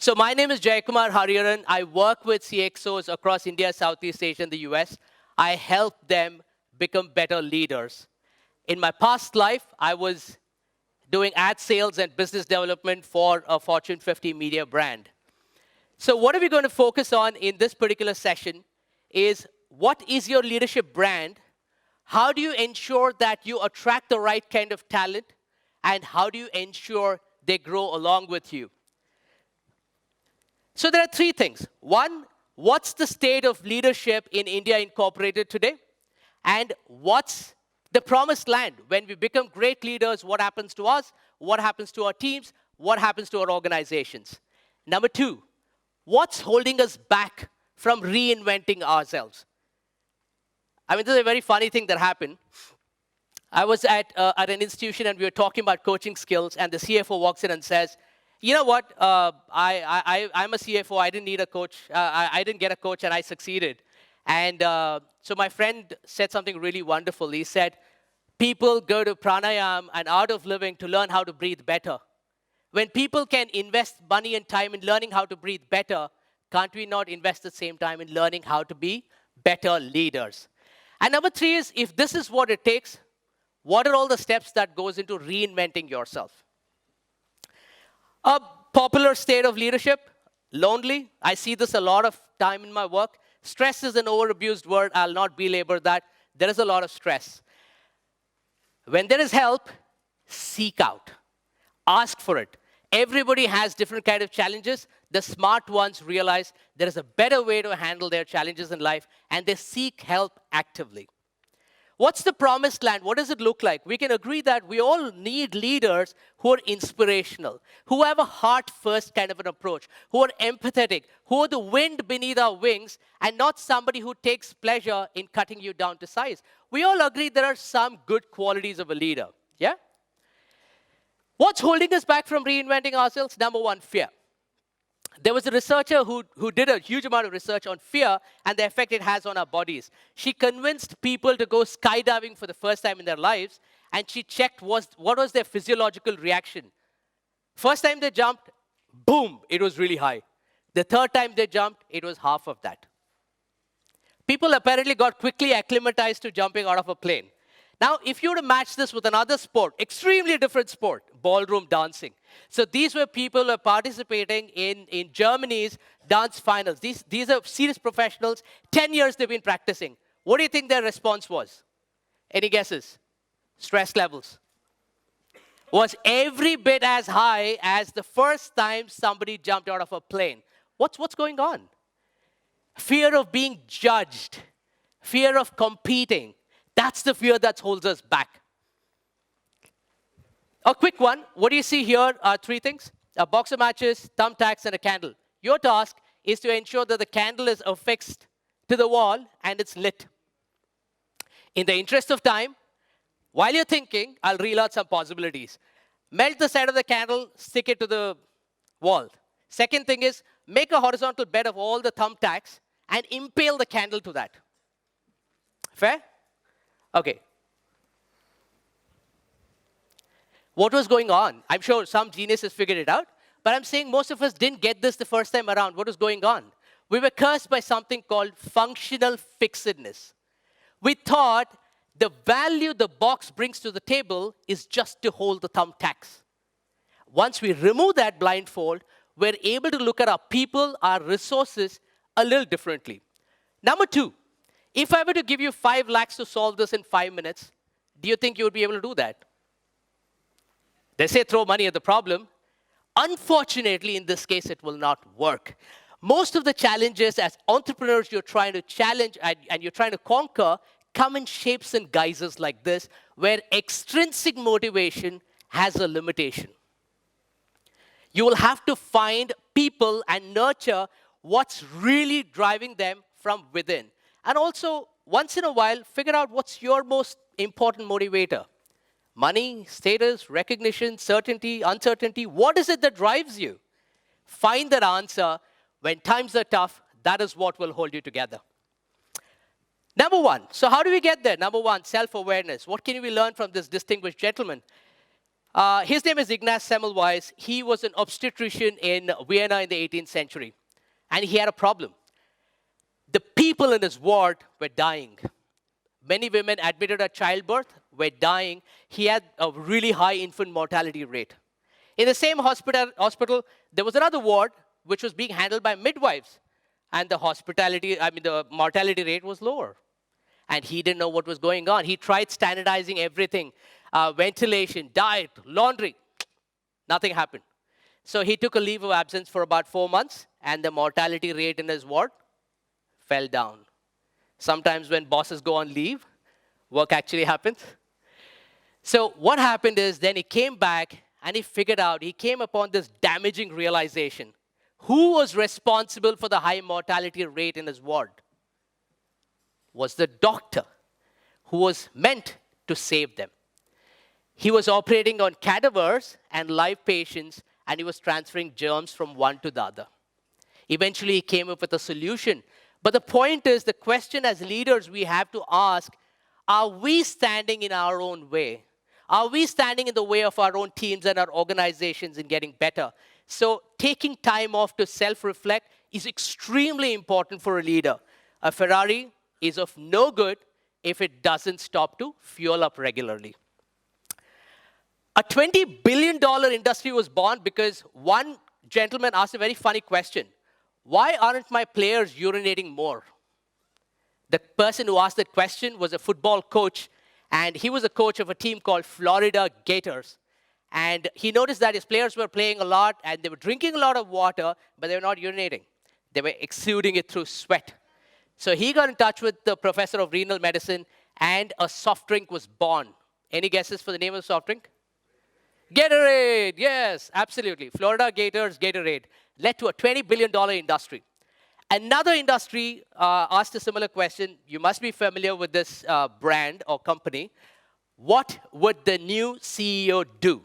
So my name is JayKumar Hariharan. I work with CXOs across India, Southeast Asia, and the US. I help them become better leaders. In my past life, I was doing ad sales and business development for a Fortune 50 media brand. So what are we going to focus on in this particular session is what is your leadership brand? How do you ensure that you attract the right kind of talent? And how do you ensure they grow along with you? So there are three things. One, what's the state of leadership in India Incorporated today? And what's the promised land? When we become great leaders, what happens to us? What happens to our teams? What happens to our organizations? Number two, what's holding us back from reinventing ourselves? I mean, this is a very funny thing that happened. I was at an institution and we were talking about coaching skills, and the CFO walks in and says, you know what, I'm a CFO, I didn't need a coach, I didn't get a coach and I succeeded. And so my friend said something really wonderful. He said, people go to pranayam and art of living to learn how to breathe better. When people can invest money and time in learning how to breathe better, can't we not invest the same time in learning how to be better leaders? And number three is, if this is what it takes, what are all the steps that goes into reinventing yourself? A popular state of leadership, lonely. I see this a lot of time in my work. Stress is an overabused word. I'll not belabor that. There is a lot of stress. When there is help, seek out. Ask for it. Everybody has different kind of challenges. The smart ones realize there is a better way to handle their challenges in life, and they seek help actively. What's the promised land? What does it look like? We can agree that we all need leaders who are inspirational, who have a heart-first kind of an approach, who are empathetic, who are the wind beneath our wings, and not somebody who takes pleasure in cutting you down to size. We all agree there are some good qualities of a leader, yeah? What's holding us back from reinventing ourselves? Number one, fear. There was a researcher who did a huge amount of research on fear and the effect it has on our bodies. She convinced people to go skydiving for the first time in their lives, and she checked what was their physiological reaction. First time they jumped, boom, it was really high. The third time they jumped, it was half of that. People apparently got quickly acclimatized to jumping out of a plane. Now, if you were to match this with another sport, extremely different sport, ballroom dancing. So these were people who are participating in Germany's dance finals. These are serious professionals. 10 years they've been practicing. What do you think their response was? Any guesses? Stress levels. Was every bit as high as the first time somebody jumped out of a plane. What's going on? Fear of being judged. Fear of competing. That's the fear that holds us back. A quick one. What do you see here are three things. A box of matches, thumbtacks, and a candle. Your task is to ensure that the candle is affixed to the wall and it's lit. In the interest of time, while you're thinking, I'll reel out some possibilities. Melt the side of the candle, stick it to the wall. Second thing is, make a horizontal bed of all the thumbtacks and impale the candle to that. Fair? Okay. What was going on? I'm sure some geniuses figured it out, but I'm saying most of us didn't get this the first time around. What was going on? We were cursed by something called functional fixedness. We thought the value the box brings to the table is just to hold the thumbtacks. Once we remove that blindfold, we're able to look at our people, our resources, a little differently. Number two, if I were to give you 5 lakhs to solve this in 5 minutes, do you think you would be able to do that? They say throw money at the problem. Unfortunately, in this case, it will not work. Most of the challenges as entrepreneurs you're trying to challenge and you're trying to conquer come in shapes and guises like this, where extrinsic motivation has a limitation. You will have to find people and nurture what's really driving them from within. And also, once in a while, figure out what's your most important motivator. Money, status, recognition, certainty, uncertainty. What is it that drives you? Find that answer. When times are tough, that is what will hold you together. Number one. So how do we get there? Number one, self-awareness. What can we learn from this distinguished gentleman? His name is Ignaz Semmelweis. He was an obstetrician in Vienna in the 18th century. And he had a problem. The people in his ward were dying. Many women admitted at childbirth were dying. He had a really high infant mortality rate. In the same hospital, there was another ward which was being handled by midwives. And the mortality rate was lower. And he didn't know what was going on. He tried standardizing everything, ventilation, diet, laundry. Nothing happened. So he took a leave of absence for about 4 months, and the mortality rate in his ward fell down. Sometimes when bosses go on leave, work actually happens. So what happened is then he came back and he came upon this damaging realization. Who was responsible for the high mortality rate in his ward? Was the doctor who was meant to save them. He was operating on cadavers and live patients, and he was transferring germs from one to the other. Eventually, he came up with a solution. But the point is, the question as leaders we have to ask, are we standing in our own way? Are we standing in the way of our own teams and our organizations in getting better? So taking time off to self-reflect is extremely important for a leader. A Ferrari is of no good if it doesn't stop to fuel up regularly. A $20 billion industry was born because one gentleman asked a very funny question. Why aren't my players urinating more? The person who asked that question was a football coach, and he was a coach of a team called Florida Gators. And he noticed that his players were playing a lot, and they were drinking a lot of water, but they were not urinating. They were exuding it through sweat. So he got in touch with the professor of renal medicine, and a soft drink was born. Any guesses for the name of the soft drink? Gatorade, yes, absolutely. Florida Gators, Gatorade, led to a $20 billion industry. Another industry asked a similar question. You must be familiar with this brand or company. What would the new CEO do?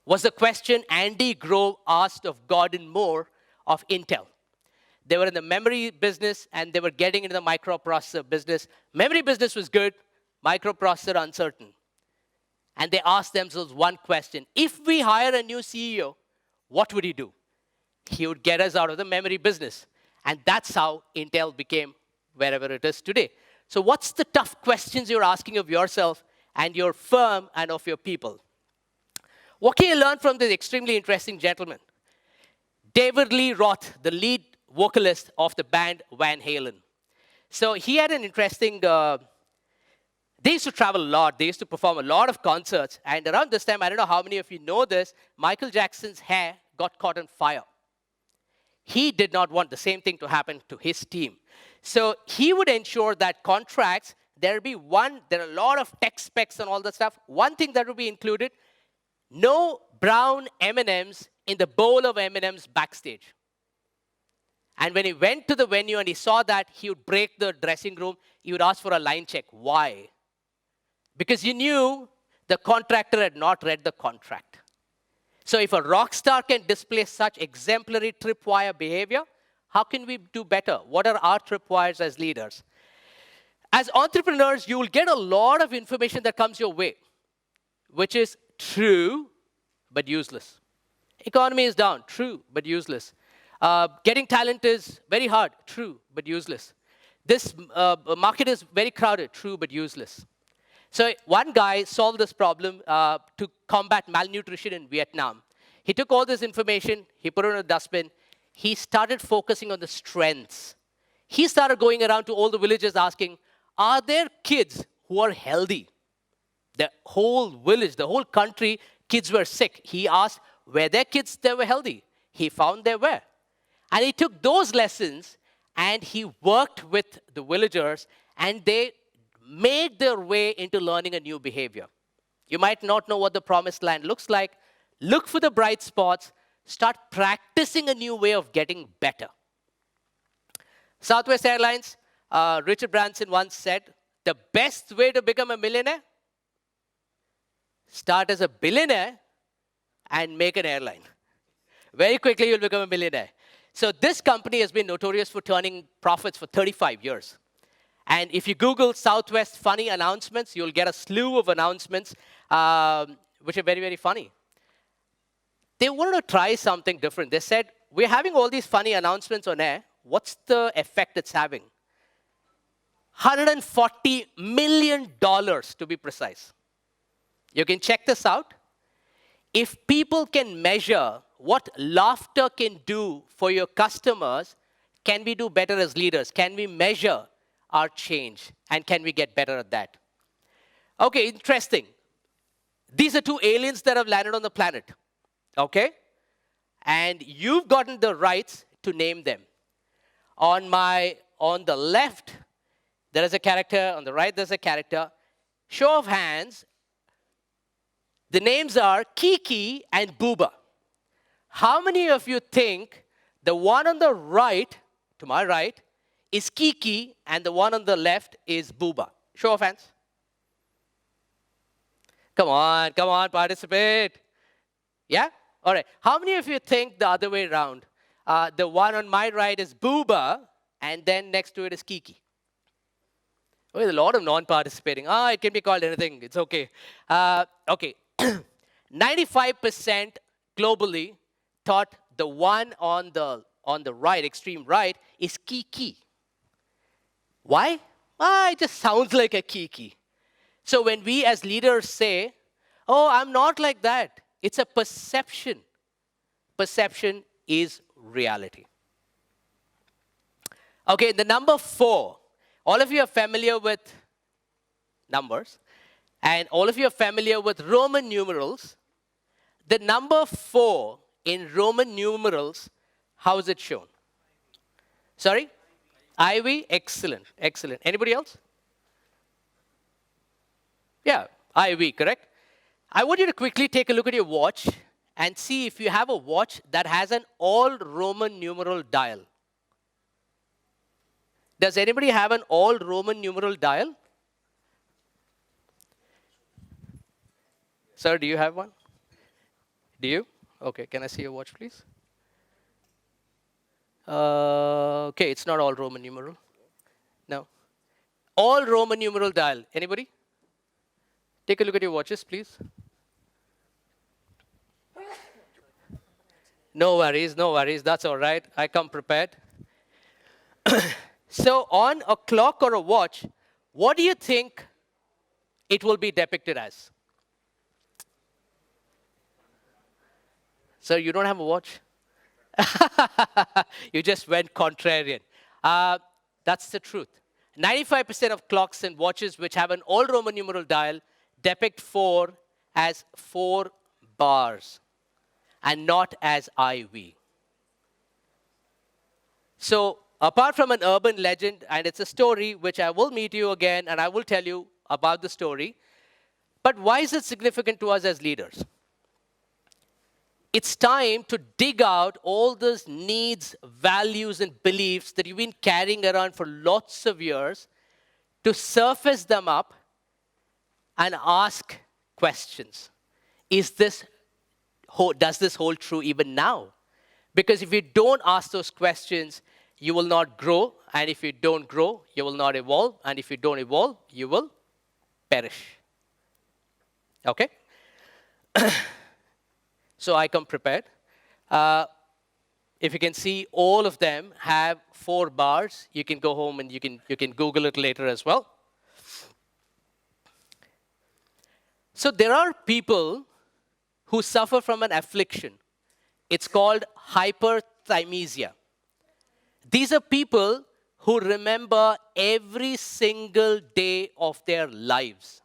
Was the question Andy Grove asked of Gordon Moore of Intel. They were in the memory business, and they were getting into the microprocessor business. Memory business was good, microprocessor uncertain. And they asked themselves one question. If we hire a new CEO, what would he do? He would get us out of the memory business. And that's how Intel became wherever it is today. So what's the tough questions you're asking of yourself and your firm and of your people? What can you learn from this extremely interesting gentleman? David Lee Roth, the lead vocalist of the band Van Halen. So he had an interesting... They used to travel a lot. They used to perform a lot of concerts. And around this time, I don't know how many of you know this, Michael Jackson's hair got caught on fire. He did not want the same thing to happen to his team. So he would ensure that contracts, there are a lot of tech specs and all that stuff. One thing that would be included, no brown M&Ms in the bowl of M&Ms backstage. And when he went to the venue and he saw that, he would break the dressing room. He would ask for a line check. Why? Because you knew the contractor had not read the contract. So if a rock star can display such exemplary tripwire behavior, how can we do better? What are our tripwires as leaders? As entrepreneurs, you will get a lot of information that comes your way, which is true, but useless. Economy is down, true, but useless. Getting talent is very hard, true, but useless. This market is very crowded, true, but useless. So one guy solved this problem to combat malnutrition in Vietnam. He took all this information, he put it in a dustbin, he started focusing on the strengths. He started going around to all the villages asking, are there kids who are healthy? The whole village, the whole country, kids were sick. He asked, were there kids that were healthy? He found there were. And he took those lessons and he worked with the villagers, and they made their way into learning a new behavior. You might not know what the promised land looks like. Look for the bright spots. Start practicing a new way of getting better. Southwest Airlines, Richard Branson once said, the best way to become a millionaire? Start as a billionaire and make an airline. Very quickly, you'll become a millionaire. So this company has been notorious for turning profits for 35 years. And if you Google Southwest funny announcements, you'll get a slew of announcements which are very, very funny. They wanted to try something different. They said, we're having all these funny announcements on air. What's the effect it's having? $140 million to be precise. You can check this out. If people can measure what laughter can do for your customers, can we do better as leaders? Can we measure our change? And can we get better at that? Okay, interesting. These are two aliens that have landed on the planet. Okay? And you've gotten the rights to name them. On the left, there is a character. On the right, there's a character. Show of hands. The names are Kiki and Booba. How many of you think the one on the right, to my right, is Kiki and the one on the left is Booba? Show of hands. Come on, participate. Yeah? All right. How many of you think the other way around? The one on my right is Booba, and then next to it is Kiki. Oh, there's a lot of non-participating. It can be called anything. It's okay. Okay. 95% globally thought the one on the right, extreme right, is Kiki. Why? It just sounds like a Kiki. So when we as leaders say, oh, I'm not like that, it's a perception. Perception is reality. Okay, the number 4. All of you are familiar with numbers, and all of you are familiar with Roman numerals. The number 4 in Roman numerals, how is it shown? Sorry? IV? Excellent, excellent. Anybody else? Yeah, IV, correct? I want you to quickly take a look at your watch and see if you have a watch that has an all Roman numeral dial. Does anybody have an all Roman numeral dial? Sir, do you have one? Do you? Okay, can I see your watch, please? Okay, it's not all Roman numeral. No. All Roman numeral dial. Anybody? Take a look at your watches, please. No worries, no worries. That's all right. I come prepared. So on a clock or a watch, what do you think it will be depicted as? Sir, you don't have a watch? You just went contrarian. That's the truth. 95% of clocks and watches which have an all Roman numeral dial depict 4 as 4 bars and not as IV. So apart from an urban legend, and it's a story which I will meet you again and I will tell you about the story, but why is it significant to us as leaders? It's time to dig out all those needs, values, and beliefs that you've been carrying around for lots of years, to surface them up and ask questions. Does this hold true even now? Because if you don't ask those questions, you will not grow. And if you don't grow, you will not evolve. And if you don't evolve, you will perish. Okay? So I come prepared. If you can see, all of them have 4 bars. You can go home and you can Google it later as well. So there are people who suffer from an affliction. It's called hyperthymesia. These are people who remember every single day of their lives.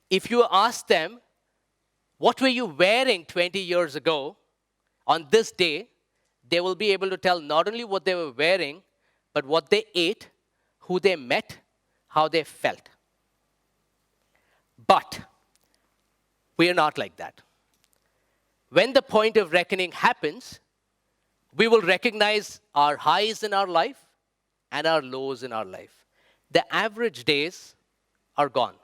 If you ask them, what were you wearing 20 years ago on this day, they will be able to tell not only what they were wearing, but what they ate, who they met, how they felt. But we are not like that. When the point of reckoning happens, we will recognize our highs in our life and our lows in our life. The average days are gone.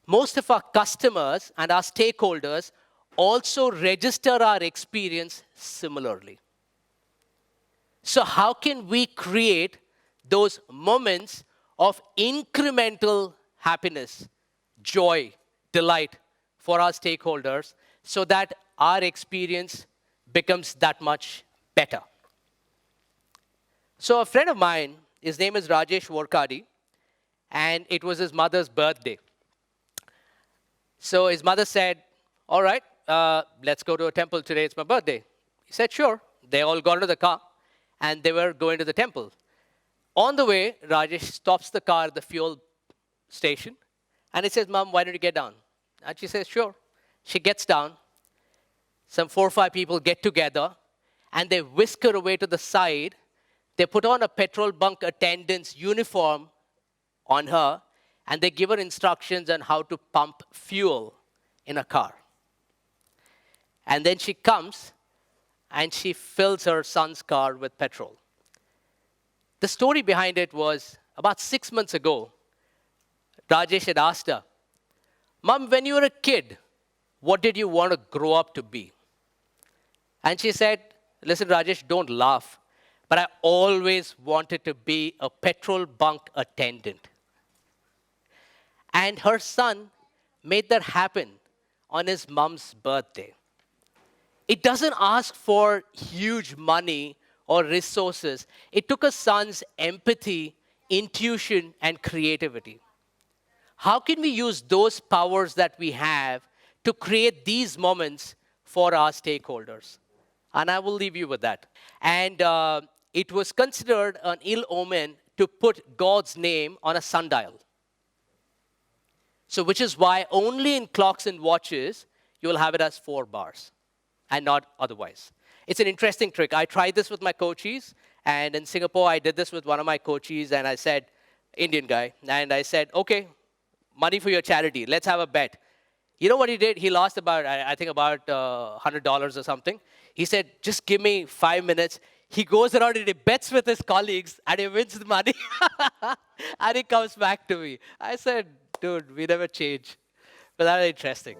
Most of our customers and our stakeholders also register our experience similarly. So how can we create those moments of incremental happiness, joy, delight for our stakeholders so that our experience becomes that much better. So a friend of mine, his name is Rajesh Workadi, and it was his mother's birthday. So his mother said, all right, let's go to a temple today, it's my birthday. He said, sure. They all got into the car, and they were going to the temple. On the way, Rajesh stops the car at the fuel station, and he says, Mom, why don't you get down? And she says, sure. She gets down. Some 4 or 5 people get together, and they whisk her away to the side. They put on a petrol bunk attendant's uniform on her, and they give her instructions on how to pump fuel in a car. And then she comes, and she fills her son's car with petrol. The story behind it was, about 6 months ago, Rajesh had asked her, Mom, when you were a kid, what did you want to grow up to be? And she said, listen, Rajesh, don't laugh, but I always wanted to be a petrol bunk attendant. And her son made that happen on his mom's birthday. It doesn't ask for huge money or resources. It took a son's empathy, intuition, and creativity. How can we use those powers that we have to create these moments for our stakeholders? And I will leave you with that. And it was considered an ill omen to put God's name on a sundial. So which is why only in clocks and watches, you will have it as 4 bars and not otherwise. It's an interesting trick. I tried this with my coaches, and in Singapore, I did this with one of my coaches, and I said, Indian guy, and I said, okay, money for your charity, let's have a bet. You know what he did? He lost about, I think about $100 or something. He said, just give me 5 minutes. He goes around and he bets with his colleagues, and he wins the money, and he comes back to me. I said, dude, we never change. But that's interesting.